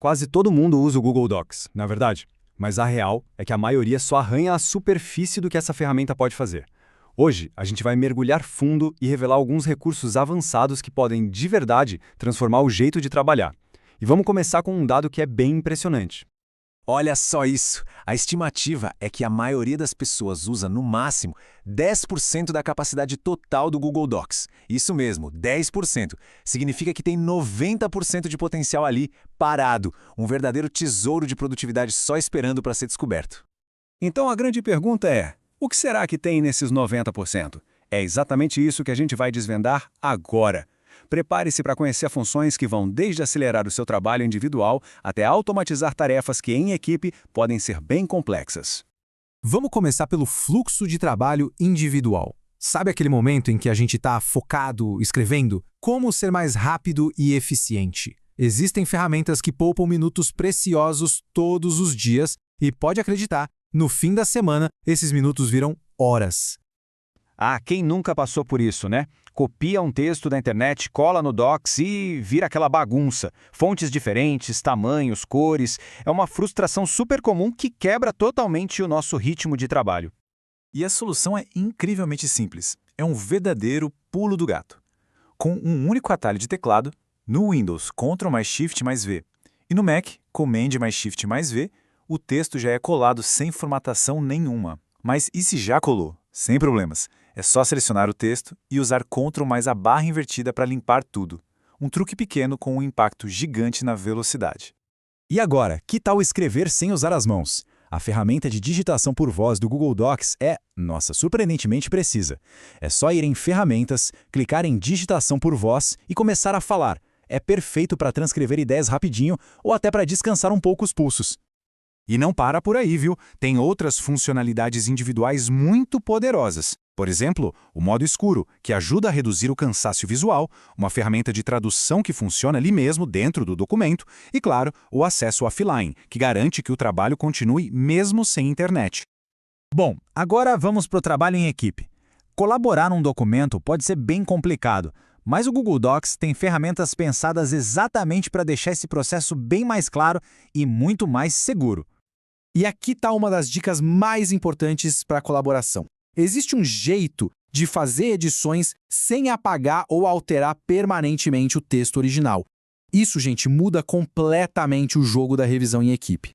Quase todo mundo usa o Google Docs, na verdade. Mas a real é que a maioria só arranha a superfície do que essa ferramenta pode fazer. Hoje, a gente vai mergulhar fundo e revelar alguns recursos avançados que podem, de verdade, transformar o jeito de trabalhar. E vamos começar com um dado que é bem impressionante. Olha só isso! A estimativa é que a maioria das pessoas usa, no máximo, 10% da capacidade total do Google Docs. Isso mesmo, 10%. Significa que tem 90% de potencial ali, parado. Um verdadeiro tesouro de produtividade só esperando para ser descoberto. Então a grande pergunta é, o que será que tem nesses 90%? É exatamente isso que a gente vai desvendar agora. Prepare-se para conhecer funções que vão desde acelerar o seu trabalho individual até automatizar tarefas que, em equipe, podem ser bem complexas. Vamos começar pelo fluxo de trabalho individual. Sabe aquele momento em que a gente está focado, escrevendo? Como ser mais rápido e eficiente? Existem ferramentas que poupam minutos preciosos todos os dias e, pode acreditar, no fim da semana, esses minutos viram horas. Ah, quem nunca passou por isso, né? Copia um texto da internet, cola no Docs e vira aquela bagunça. Fontes diferentes, tamanhos, cores. É uma frustração super comum que quebra totalmente o nosso ritmo de trabalho. E a solução é incrivelmente simples. É um verdadeiro pulo do gato. Com um único atalho de teclado, no Windows, Ctrl mais Shift mais V. E no Mac, Command mais Shift mais V, o texto já é colado sem formatação nenhuma. Mas e se já colou? Sem problemas. É só selecionar o texto e usar Ctrl mais a barra invertida para limpar tudo. Um truque pequeno com um impacto gigante na velocidade. E agora, que tal escrever sem usar as mãos? A ferramenta de digitação por voz do Google Docs é, surpreendentemente precisa. É só ir em Ferramentas, clicar em Digitação por voz e começar a falar. É perfeito para transcrever ideias rapidinho ou até para descansar um pouco os pulsos. E não para por aí, viu? Tem outras funcionalidades individuais muito poderosas. Por exemplo, o modo escuro, que ajuda a reduzir o cansaço visual, uma ferramenta de tradução que funciona ali mesmo dentro do documento, e, claro, o acesso offline, que garante que o trabalho continue mesmo sem internet. Bom, agora vamos para o trabalho em equipe. Colaborar num documento pode ser bem complicado, mas o Google Docs tem ferramentas pensadas exatamente para deixar esse processo bem mais claro e muito mais seguro. E aqui está uma das dicas mais importantes para a colaboração. Existe um jeito de fazer edições sem apagar ou alterar permanentemente o texto original. Isso, gente, muda completamente o jogo da revisão em equipe.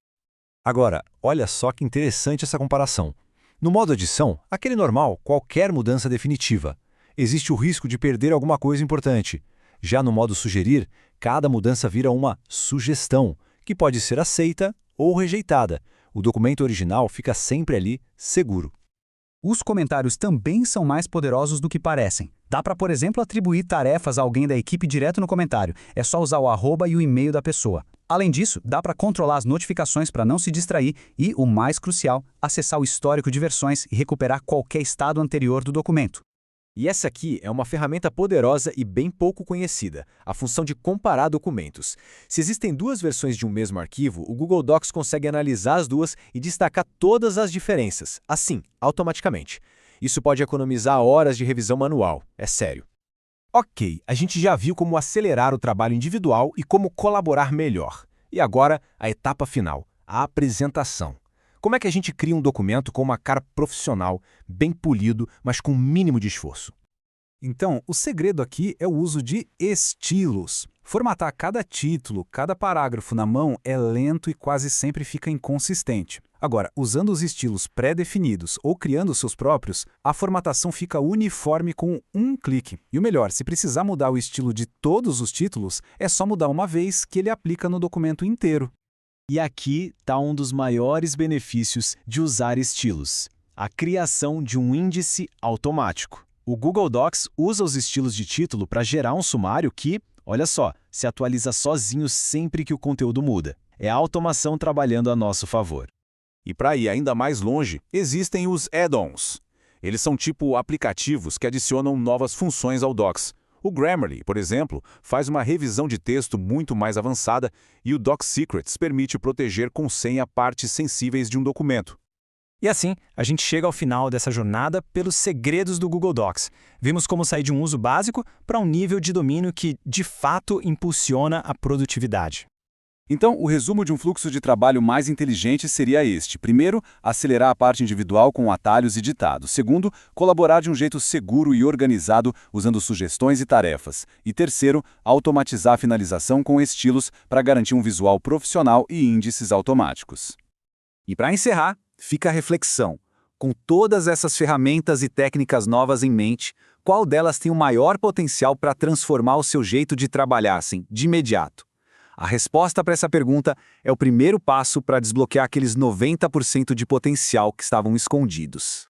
Agora, olha só que interessante essa comparação. No modo edição, aquele normal, qualquer mudança definitiva. Existe o risco de perder alguma coisa importante. Já no modo sugerir, cada mudança vira uma sugestão, que pode ser aceita ou rejeitada. O documento original fica sempre ali, seguro. Os comentários também são mais poderosos do que parecem. Dá para, por exemplo, atribuir tarefas a alguém da equipe direto no comentário. É só usar o arroba e o e-mail da pessoa. Além disso, dá para controlar as notificações para não se distrair e, o mais crucial, acessar o histórico de versões e recuperar qualquer estado anterior do documento. E essa aqui é uma ferramenta poderosa e bem pouco conhecida, a função de comparar documentos. Se existem duas versões de um mesmo arquivo, o Google Docs consegue analisar as duas e destacar todas as diferenças, assim, automaticamente. Isso pode economizar horas de revisão manual, é sério. Ok, a gente já viu como acelerar o trabalho individual e como colaborar melhor. E agora, a etapa final, a apresentação. Como é que a gente cria um documento com uma cara profissional, bem polido, mas com o mínimo de esforço? Então, o segredo aqui é o uso de estilos. Formatar cada título, cada parágrafo na mão é lento e quase sempre fica inconsistente. Agora, usando os estilos pré-definidos ou criando seus próprios, a formatação fica uniforme com um clique. E o melhor, se precisar mudar o estilo de todos os títulos, é só mudar uma vez que ele aplica no documento inteiro. E aqui está um dos maiores benefícios de usar estilos: a criação de um índice automático. O Google Docs usa os estilos de título para gerar um sumário que, olha só, se atualiza sozinho sempre que o conteúdo muda. É a automação trabalhando a nosso favor. E para ir ainda mais longe, existem os add-ons. Eles são tipo aplicativos que adicionam novas funções ao Docs. O Grammarly, por exemplo, faz uma revisão de texto muito mais avançada e o Doc Secrets permite proteger com senha partes sensíveis de um documento. E assim, a gente chega ao final dessa jornada pelos segredos do Google Docs. Vimos como sair de um uso básico para um nível de domínio que, de fato, impulsiona a produtividade. Então, o resumo de um fluxo de trabalho mais inteligente seria este. Primeiro, acelerar a parte individual com atalhos e ditados. Segundo, colaborar de um jeito seguro e organizado, usando sugestões e tarefas. E terceiro, automatizar a finalização com estilos para garantir um visual profissional e índices automáticos. E para encerrar, fica a reflexão. Com todas essas ferramentas e técnicas novas em mente, qual delas tem o maior potencial para transformar o seu jeito de trabalhar, assim, de imediato? A resposta para essa pergunta é o primeiro passo para desbloquear aqueles 90% de potencial que estavam escondidos.